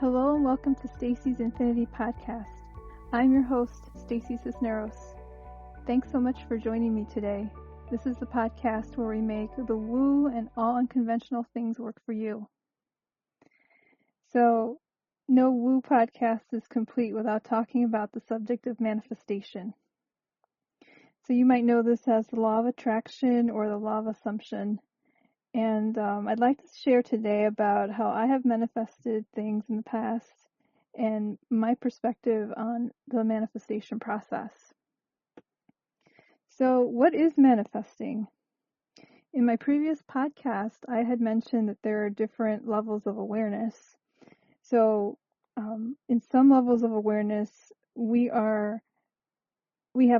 Hello and welcome to Stacy's Infinity Podcast. I'm your host, Stacy Cisneros. Thanks so much for joining me today. This is the podcast where we make the woo and all unconventional things work for you. So, no woo podcast is complete without talking about the subject of manifestation. So you might know this as the law of attraction or the law of assumption. And I'd like to share today about how I have manifested things in the past and my perspective on the manifestation process. So, what is manifesting? In my previous podcast, I had mentioned that there are different levels of awareness. So, in some levels of awareness, we have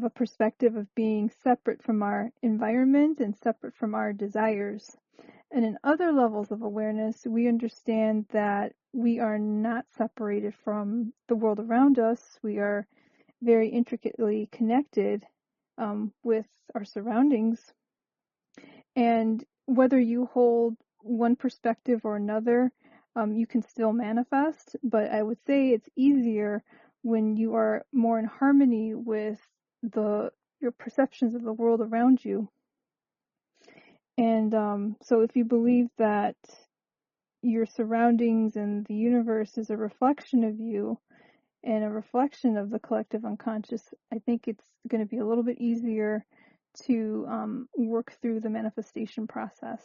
a perspective of being separate from our environment and separate from our desires. And in other levels of awareness, we understand that we are not separated from the world around us. We are very intricately connected with our surroundings. And whether you hold one perspective or another, you can still manifest. But I would say it's easier when you are more in harmony with your perceptions of the world around you. And so if you believe that your surroundings and the universe is a reflection of you and a reflection of the collective unconscious, I think it's going to be a little bit easier to work through the manifestation process.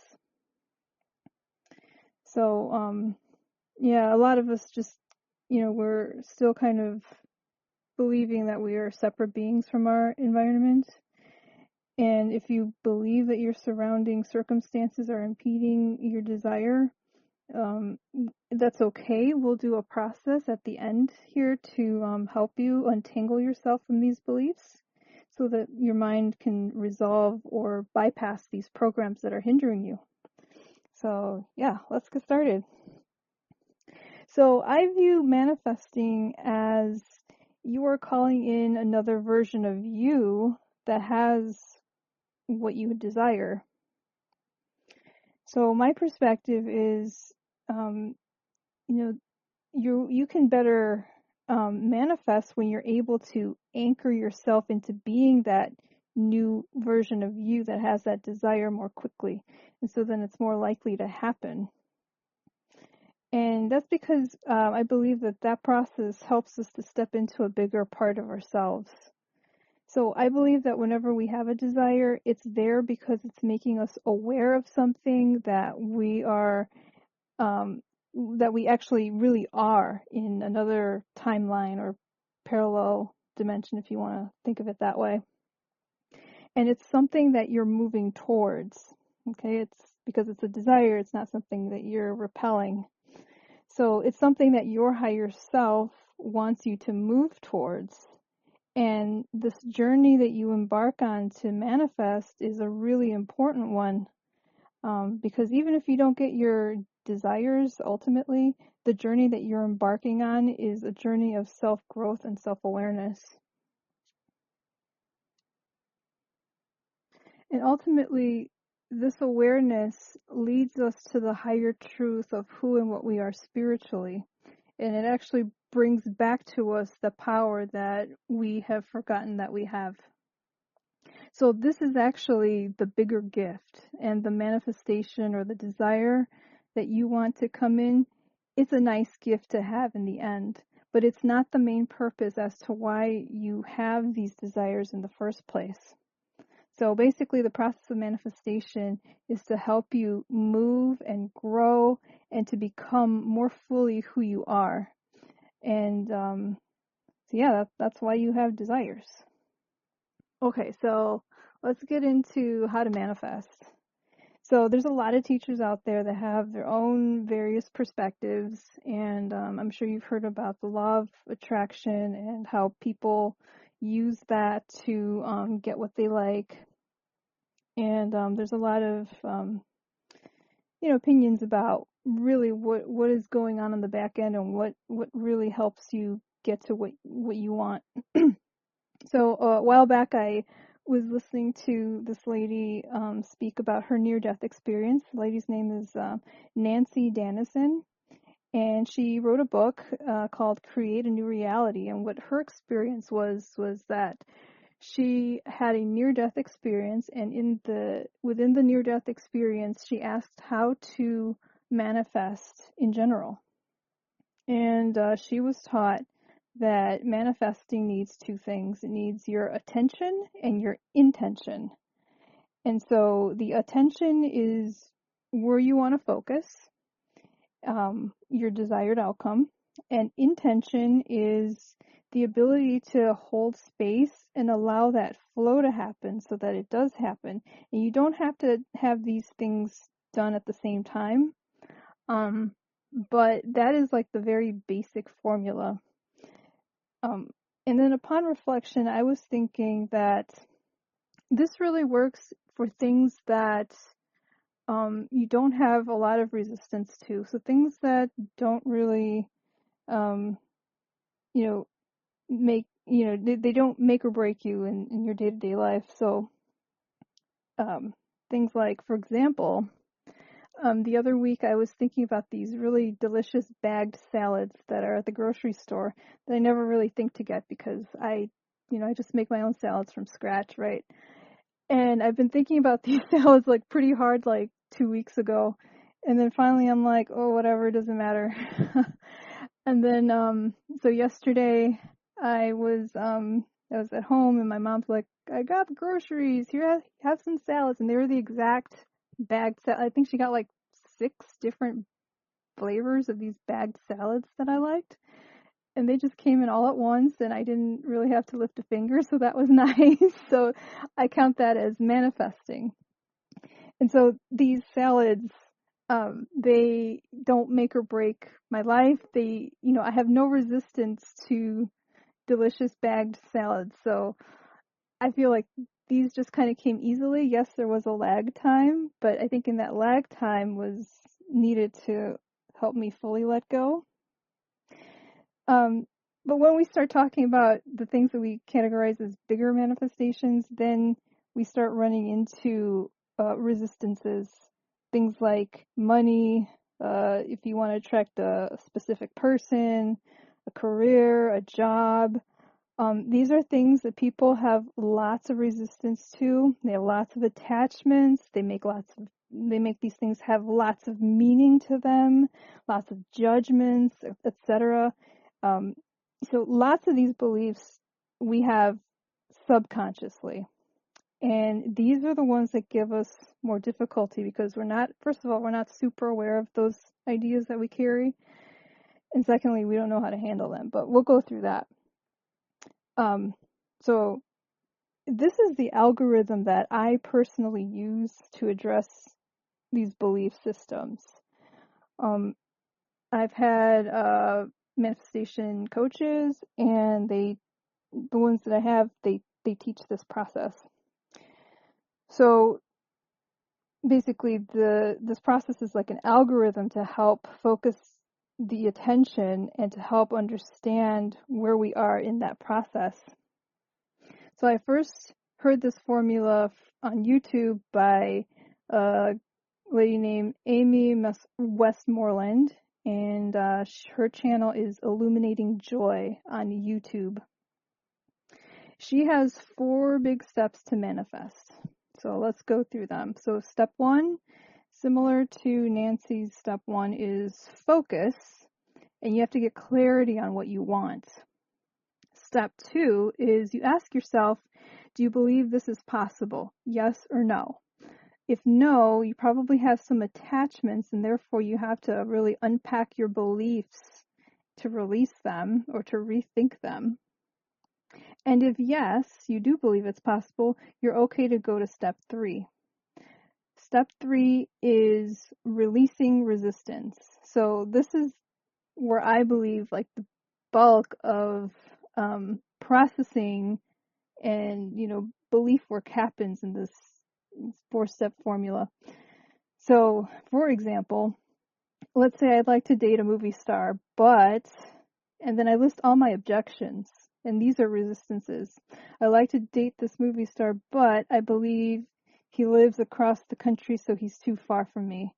So, a lot of us just, we're still kind of believing that we are separate beings from our environment. And if you believe that your surrounding circumstances are impeding your desire, that's okay. We'll do a process at the end here to help you untangle yourself from these beliefs so that your mind can resolve or bypass these programs that are hindering you. So, let's get started. So, I view manifesting as you are calling in another version of you that has what you desire. So my perspective is, you can better manifest when you're able to anchor yourself into being that new version of you that has that desire more quickly. And so then it's more likely to happen. And that's because I believe that process helps us to step into a bigger part of ourselves. So I believe that whenever we have a desire, it's there because it's making us aware of something that we are, that we actually really are in another timeline or parallel dimension, if you want to think of it that way. And it's something that you're moving towards. Okay, it's because it's a desire, it's not something that you're repelling. So it's something that your higher self wants you to move towards. And this journey that you embark on to manifest is a really important one, because even if you don't get your desires ultimately, the journey that you're embarking on is a journey of self-growth and self-awareness. And ultimately, this awareness leads us to the higher truth of who and what we are spiritually. And it actually brings back to us the power that we have forgotten that we have. So this is actually the bigger gift, and the manifestation or the desire that you want to come in, it's a nice gift to have in the end, but it's not the main purpose as to why you have these desires in the first place. So basically the process of manifestation is to help you move and grow and to become more fully who you are. And that's why you have desires. Okay, so let's get into how to manifest. So there's a lot of teachers out there that have their own various perspectives, and I'm sure you've heard about the law of attraction and how people use that to get what they like. And there's a lot of opinions about really what is going on the back end and what really helps you get to what you want. So a while back, I was listening to this lady speak about her near-death experience. The lady's name is Nancy Dennison, And she wrote a book called Create a New Reality. And what her experience was that she had a near-death experience, and within the near-death experience, she asked how to manifest in general. And she was taught that manifesting needs two things. It needs your attention and your intention. And so the attention is where you want to focus, your desired outcome, and intention is the ability to hold space and allow that flow to happen so that it does happen. And you don't have to have these things done at the same time. But that is like the very basic formula. And then upon reflection, I was thinking that this really works for things that you don't have a lot of resistance to. So things that don't really, you know, they don't make or break you in your day-to-day life. So things like, for example, the other week I was thinking about these really delicious bagged salads that are at the grocery store that I never really think to get because I just make my own salads from scratch, right? And I've been thinking about these salads like pretty hard like 2 weeks ago. And then finally I'm like, oh, whatever, it doesn't matter. And then, so yesterday I was at home and my mom's like, I got the groceries. Here, have some salads. And they were the exact bagged salad. I think she got like 6 different flavors of these bagged salads that I liked. And they just came in all at once and I didn't really have to lift a finger. So that was nice. So I count that as manifesting. And so these salads, they don't make or break my life. I have no resistance to delicious bagged salads. So I feel like these just kind of came easily. Yes, there was a lag time, but I think in that lag time was needed to help me fully let go. But when we start talking about the things that we categorize as bigger manifestations, then we start running into resistances. Things like money, if you want to attract a specific person, a career, a job. These are things that people have lots of resistance to. They have lots of attachments. They make these things have lots of meaning to them, lots of judgments, etc. So lots of these beliefs we have subconsciously. And these are the ones that give us more difficulty because first of all, we're not super aware of those ideas that we carry. And secondly, we don't know how to handle them, but we'll go through that. So this is the algorithm that I personally use to address these belief systems. I've had manifestation coaches, and the ones that I have, they teach this process. So basically, this process is like an algorithm to help focus the attention and to help understand where we are in that process. So I first heard this formula on YouTube by a lady named Amy Westmoreland, and her channel is Illuminating Joy on YouTube. She has 4 big steps to manifest. So let's go through them. So step 1, similar to Nancy's step 1, is focus, and you have to get clarity on what you want. Step 2 is you ask yourself, do you believe this is possible? Yes or no? If no, you probably have some attachments, and therefore you have to really unpack your beliefs to release them or to rethink them. And if yes, you do believe it's possible, you're okay to go to step 3. Step 3 is releasing resistance. So this is where I believe like the bulk of processing and belief work happens in this 4-step formula. So for example, let's say I'd like to date a movie star, and then I list all my objections, and these are resistances. I like to date this movie star, but I believe he lives across the country, so he's too far from me.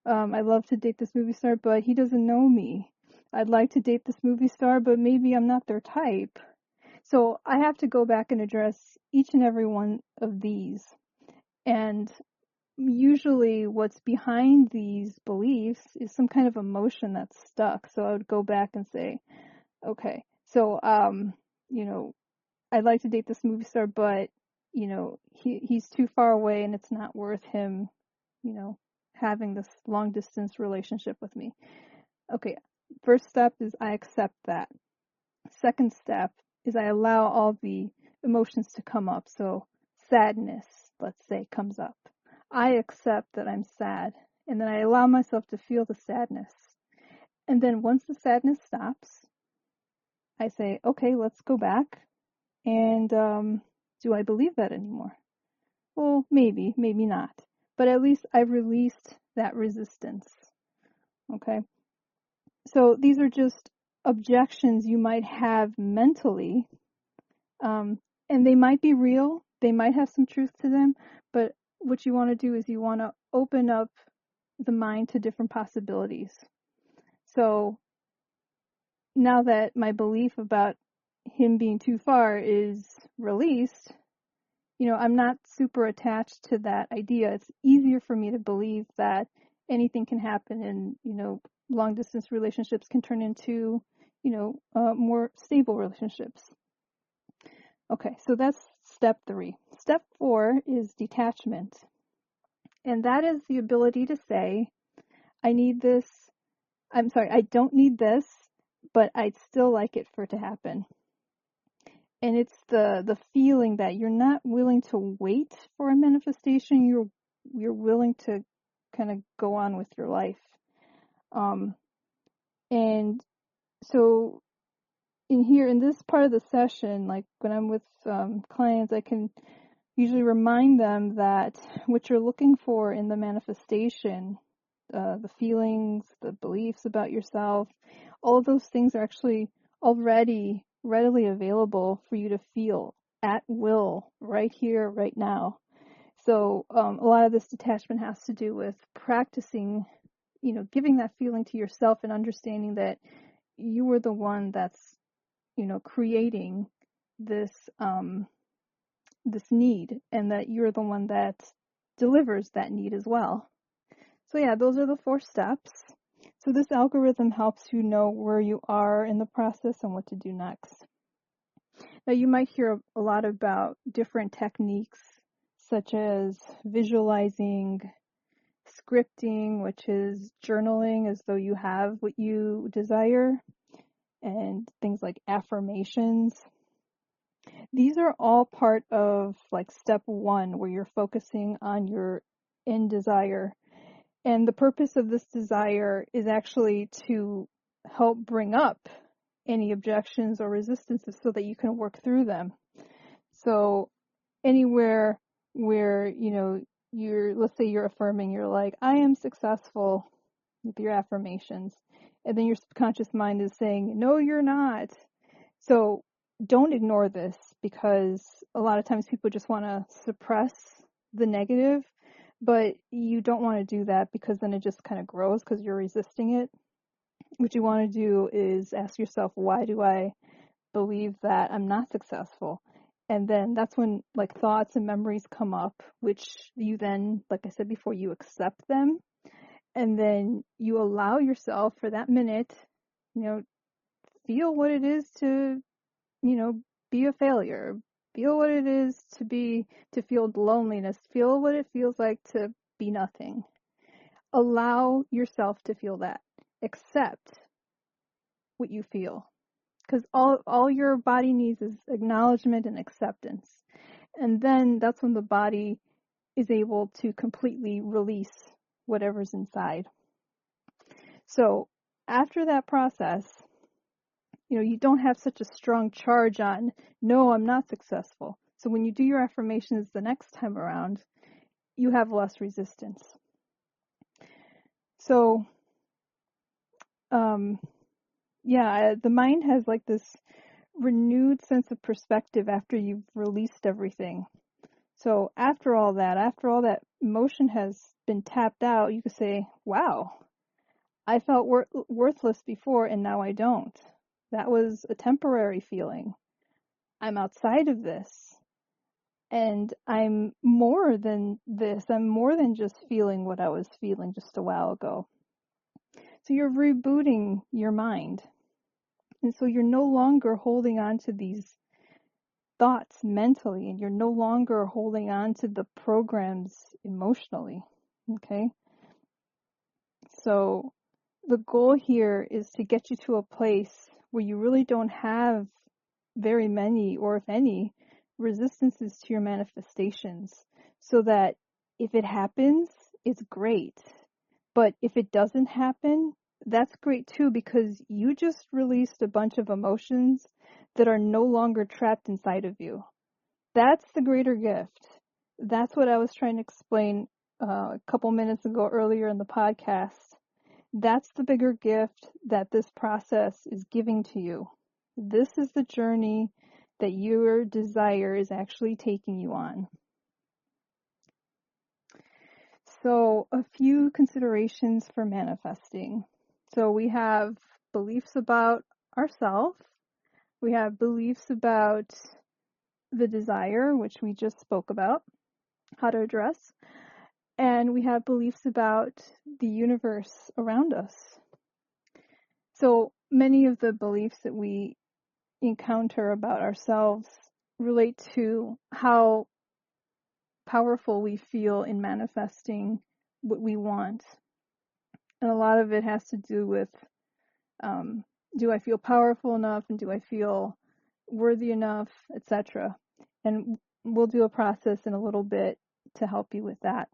I'd love to date this movie star, but he doesn't know me. I'd like to date this movie star, but maybe I'm not their type. So I have to go back and address each and every one of these. And usually what's behind these beliefs is some kind of emotion that's stuck. So I would go back and say, okay, so, you know, I'd like to date this movie star, but, he's too far away and it's not worth him, you know, having this long distance relationship with me. Okay, first step is I accept that. Second step is I allow all the emotions to come up. So sadness, let's say, comes up. I accept that I'm sad, and then I allow myself to feel the sadness. And then once the sadness stops, I say, okay, let's go back. And do I believe that anymore? Well, maybe, maybe not. But at least I've released that resistance. Okay? So these are just objections you might have mentally, and they might be real, they might have some truth to them, but what you want to do is you want to open up the mind to different possibilities. So now that my belief about him being too far is released, I'm not super attached to that idea. It's easier for me to believe that anything can happen and, long distance relationships can turn into, more stable relationships. Okay, so that's step 3. Step 4 is detachment. And that is the ability to say, I don't need this, but I'd still like it for it to happen. And it's the feeling that you're not willing to wait for a manifestation, you're willing to kind of go on with your life. And so in this part of the session, like when I'm with clients, I can usually remind them that what you're looking for in the manifestation, the feelings, the beliefs about yourself, all of those things are actually already readily available for you to feel at will, right here, right now. So a lot of this detachment has to do with practicing, giving that feeling to yourself and understanding that you are the one that's, creating this this need, and that you're the one that delivers that need as well. So yeah, those are the 4 steps. So this algorithm helps you know where you are in the process and what to do next. Now you might hear a lot about different techniques such as visualizing, scripting, which is journaling as though you have what you desire, and things like affirmations. These are all part of like step 1, where you're focusing on your end desire. And the purpose of this desire is actually to help bring up any objections or resistances so that you can work through them. So anywhere where, let's say you're affirming, you're like, I am successful with your affirmations. And then your subconscious mind is saying, no, you're not. So don't ignore this, because a lot of times people just want to suppress the negative, but you don't want to do that, because then it just kind of grows because you're resisting it. What you want to do is ask yourself, why do I believe that I'm not successful? And then that's when like thoughts and memories come up, which you then, like I said before, you accept them, and then you allow yourself for that minute, feel what it is to, be a failure. Feel what it is to feel loneliness. Feel what it feels like to be nothing. Allow yourself to feel that. Accept what you feel. Because all your body needs is acknowledgement and acceptance. And then that's when the body is able to completely release whatever's inside. So after that process, you don't have such a strong charge on, no, I'm not successful. So when you do your affirmations the next time around, you have less resistance. So, the mind has like this renewed sense of perspective after you've released everything. So after all that emotion has been tapped out, you could say, wow, I felt worthless before and now I don't. That was a temporary feeling. I'm outside of this. And I'm more than this. I'm more than just feeling what I was feeling just a while ago. So you're rebooting your mind. And so you're no longer holding on to these thoughts mentally, and you're no longer holding on to the programs emotionally. Okay? So the goal here is to get you to a place where you really don't have very many, or if any, resistances to your manifestations, so that if it happens, it's great. But if it doesn't happen, that's great too, because you just released a bunch of emotions that are no longer trapped inside of you. That's the greater gift. That's what I was trying to explain a couple minutes ago earlier in the podcast. That's the bigger gift that this process is giving to you. This is the journey that your desire is actually taking you on. So, a few considerations for manifesting. So, we have beliefs about ourselves, we have beliefs about the desire, which we just spoke about, how to address, and we have beliefs about the universe around us. So, many of the beliefs that we encounter about ourselves relate to how powerful we feel in manifesting what we want. And a lot of it has to do with, do I feel powerful enough, and do I feel worthy enough, etc. And we'll do a process in a little bit to help you with that.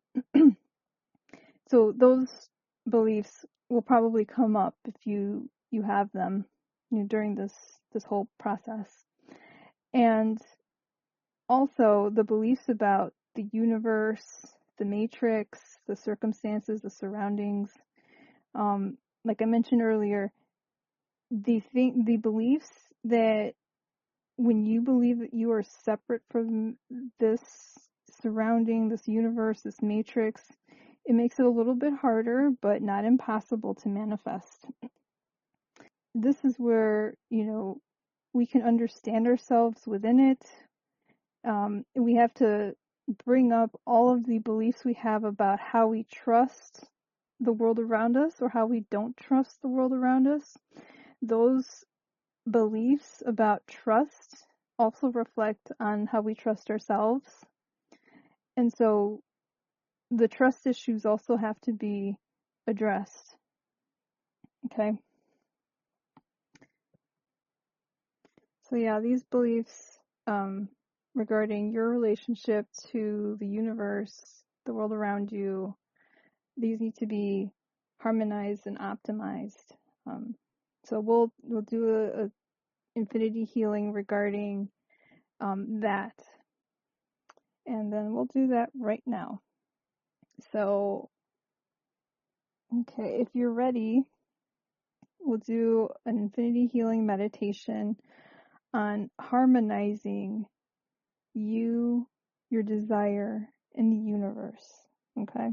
So those beliefs will probably come up if you have them, during this whole process. And also the beliefs about the universe, the matrix, the circumstances, the surroundings. Like I mentioned earlier, the beliefs that when you believe that you are separate from this surrounding, this universe, this matrix, it makes it a little bit harder, but not impossible to manifest. This is where, we can understand ourselves within it. We have to bring up all of the beliefs we have about how we trust the world around us or how we don't trust the world around us. Those beliefs about trust also reflect on how we trust ourselves. And so the trust issues also have to be addressed. Okay? So yeah, these beliefs regarding your relationship to the universe, the world around you, these need to be harmonized and optimized. So we'll do a infinity healing regarding that, and then we'll do that right now. So, okay, if you're ready, we'll do an infinity healing meditation on harmonizing you, your desire, and the universe. Okay?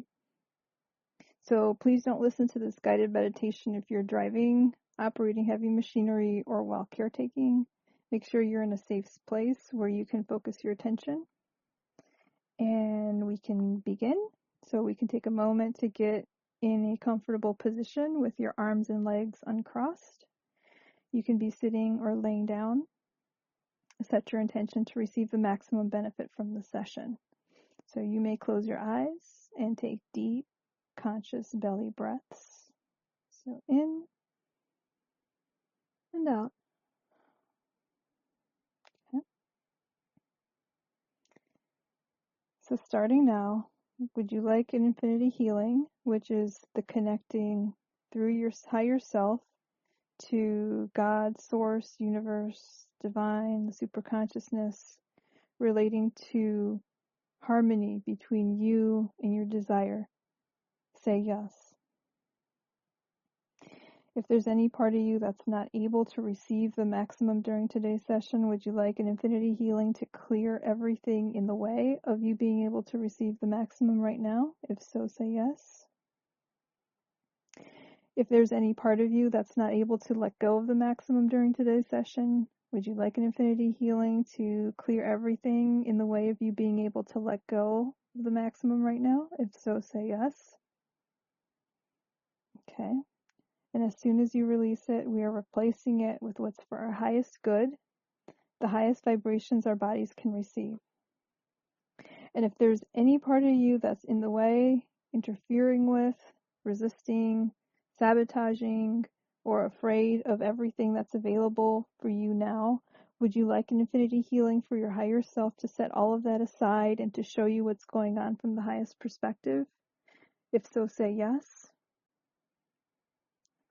So please don't listen to this guided meditation if you're driving, operating heavy machinery, or while caretaking. Make sure you're in a safe place where you can focus your attention. And we can begin. So we can take a moment to get in a comfortable position with your arms and legs uncrossed. You can be sitting or laying down. Set your intention to receive the maximum benefit from the session. So you may close your eyes and take deep, conscious belly breaths. So in and out. Okay. So starting now, would you like an infinity healing, which is the connecting through your higher self to God, source, universe, divine, the superconsciousness, relating to harmony between you and your desire? Say yes. If there's any part of you that's not able to receive the maximum during today's session, would you like an infinity healing to clear everything in the way of you being able to receive the maximum right now? If so, say yes. If there's any part of you that's not able to let go of the maximum during today's session, would you like an infinity healing to clear everything in the way of you being able to let go of the maximum right now? If so, say yes. Okay. And as soon as you release it, we are replacing it with what's for our highest good, the highest vibrations our bodies can receive. And if there's any part of you that's in the way, interfering with, resisting, sabotaging, or afraid of everything that's available for you now, would you like an infinity healing for your higher self to set all of that aside and to show you what's going on from the highest perspective? If so, say yes.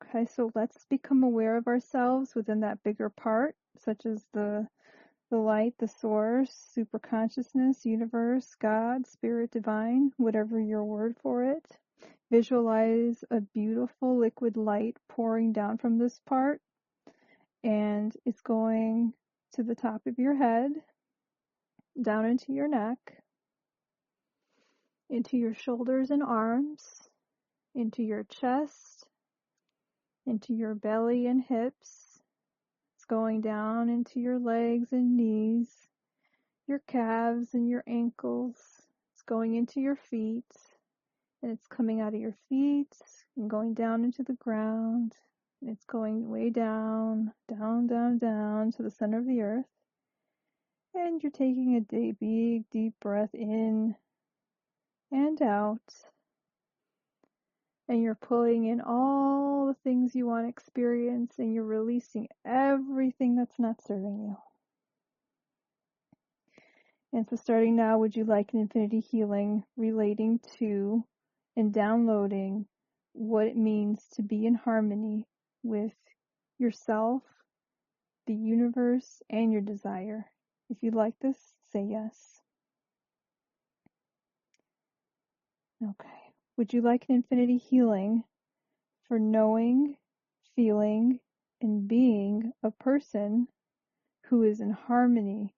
Okay, so let's become aware of ourselves within that bigger part, such as the light, the source, superconsciousness, universe, God, spirit, divine, whatever your word for it. Visualize a beautiful liquid light pouring down from this part, and it's going to the top of your head, down into your neck, into your shoulders and arms, into your chest, into your belly and hips. It's going down into your legs and knees, your calves and your ankles. It's going into your feet, and it's coming out of your feet and going down into the ground. And it's going way down, down, down, down to the center of the earth. And you're taking a big, deep breath in and out. And you're pulling in all the things you want to experience, and you're releasing everything that's not serving you. And so starting now, would you like an infinity healing relating to and downloading what it means to be in harmony with yourself, the universe, and your desire? If you like this, say yes. Okay. Would you like an infinity healing for knowing, feeling, and being a person who is in harmony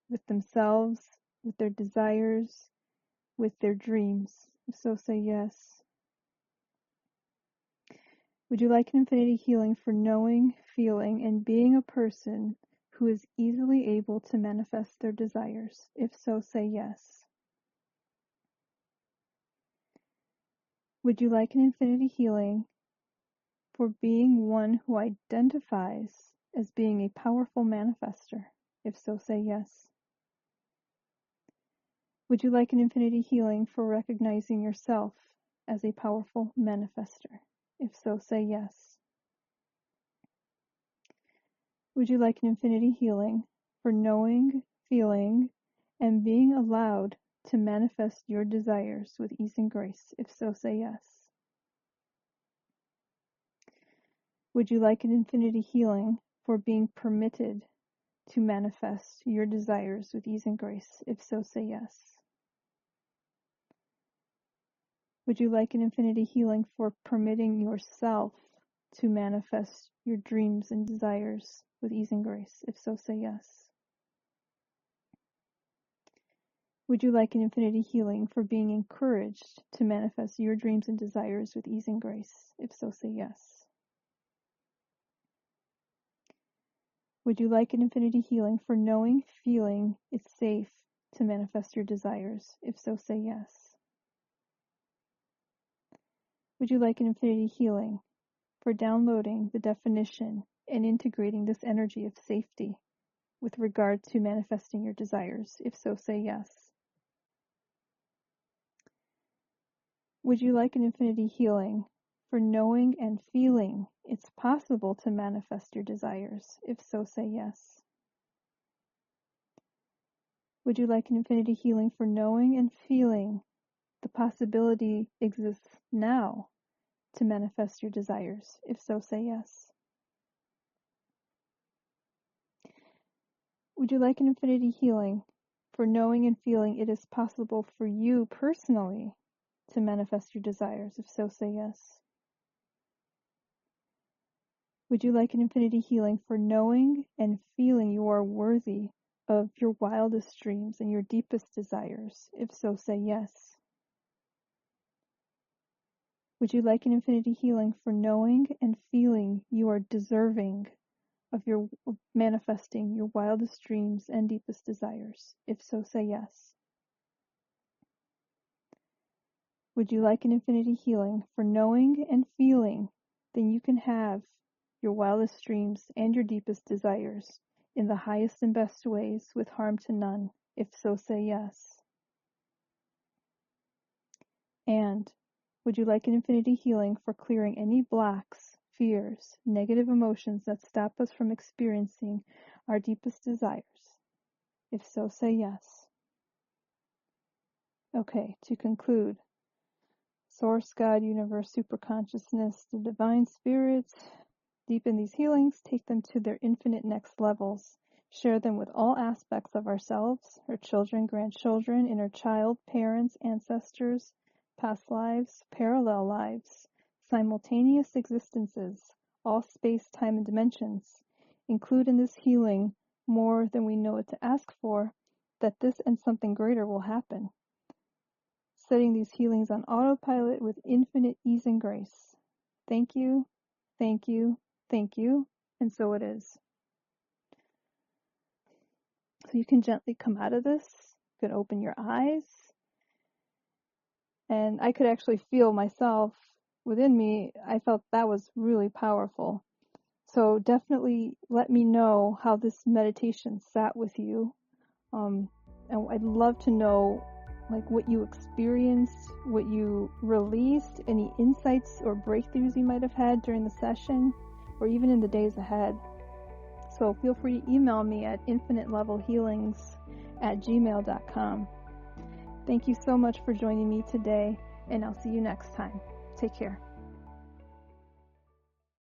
with themselves, with their desires, with their dreams? If so, say yes. Would you like an infinity healing for knowing, feeling, and being a person who is easily able to manifest their desires? If so, say yes. Would you like an infinity healing for being one who identifies as being a powerful manifester? If so, say yes. Would you like an infinity healing for recognizing yourself as a powerful manifester? If so, say yes. Would you like an infinity healing for knowing, feeling, and being allowed to manifest your desires with ease and grace? If so, say yes. Would you like an infinity healing for being permitted to manifest your desires with ease and grace? If so, say yes. Would you like an infinity healing for permitting yourself to manifest your dreams and desires with ease and grace? If so, say yes. Would you like an infinity healing for being encouraged to manifest your dreams and desires with ease and grace? If so, say yes. Would you like an infinity healing for knowing, feeling it's safe to manifest your desires? If so, say yes. Would you like an infinity healing for downloading the definition and integrating this energy of safety with regard to manifesting your desires? If so, say yes. Would you like an infinity healing for knowing and feeling it's possible to manifest your desires? If so, say yes. Would you like an infinity healing for knowing and feeling the possibility exists now to manifest your desires? If so, say yes. Would you like an infinity healing for knowing and feeling it is possible for you personally to manifest your desires? If so, say yes. Would you like an infinity healing for knowing and feeling you are worthy of your wildest dreams and your deepest desires? If so, say yes. Would you like an infinity healing for knowing and feeling you are deserving of manifesting your wildest dreams and deepest desires? If so, say yes. Would you like an infinity healing for knowing and feeling that you can have your wildest dreams and your deepest desires in the highest and best ways with harm to none? If so, say yes. And would you like an infinity healing for clearing any blocks, fears, negative emotions that stop us from experiencing our deepest desires? If so, say yes. Okay, to conclude, Source, God, Universe, Superconsciousness, the Divine Spirit, deepen these healings, take them to their infinite next levels, share them with all aspects of ourselves, our children, grandchildren, inner child, parents, ancestors, past lives, parallel lives, simultaneous existences, all space, time, and dimensions. Include in this healing more than we know what to ask for, that this and something greater will happen. Setting these healings on autopilot with infinite ease and grace. Thank you, thank you, thank you, and so it is. So you can gently come out of this, you can open your eyes, and I could actually feel myself within me. I felt that was really powerful. So definitely let me know how this meditation sat with you. And I'd love to know like what you experienced, what you released, any insights or breakthroughs you might have had during the session, or even in the days ahead. So feel free to email me at infinitelevelhealings@gmail.com. Thank you so much for joining me today, and I'll see you next time. Take care.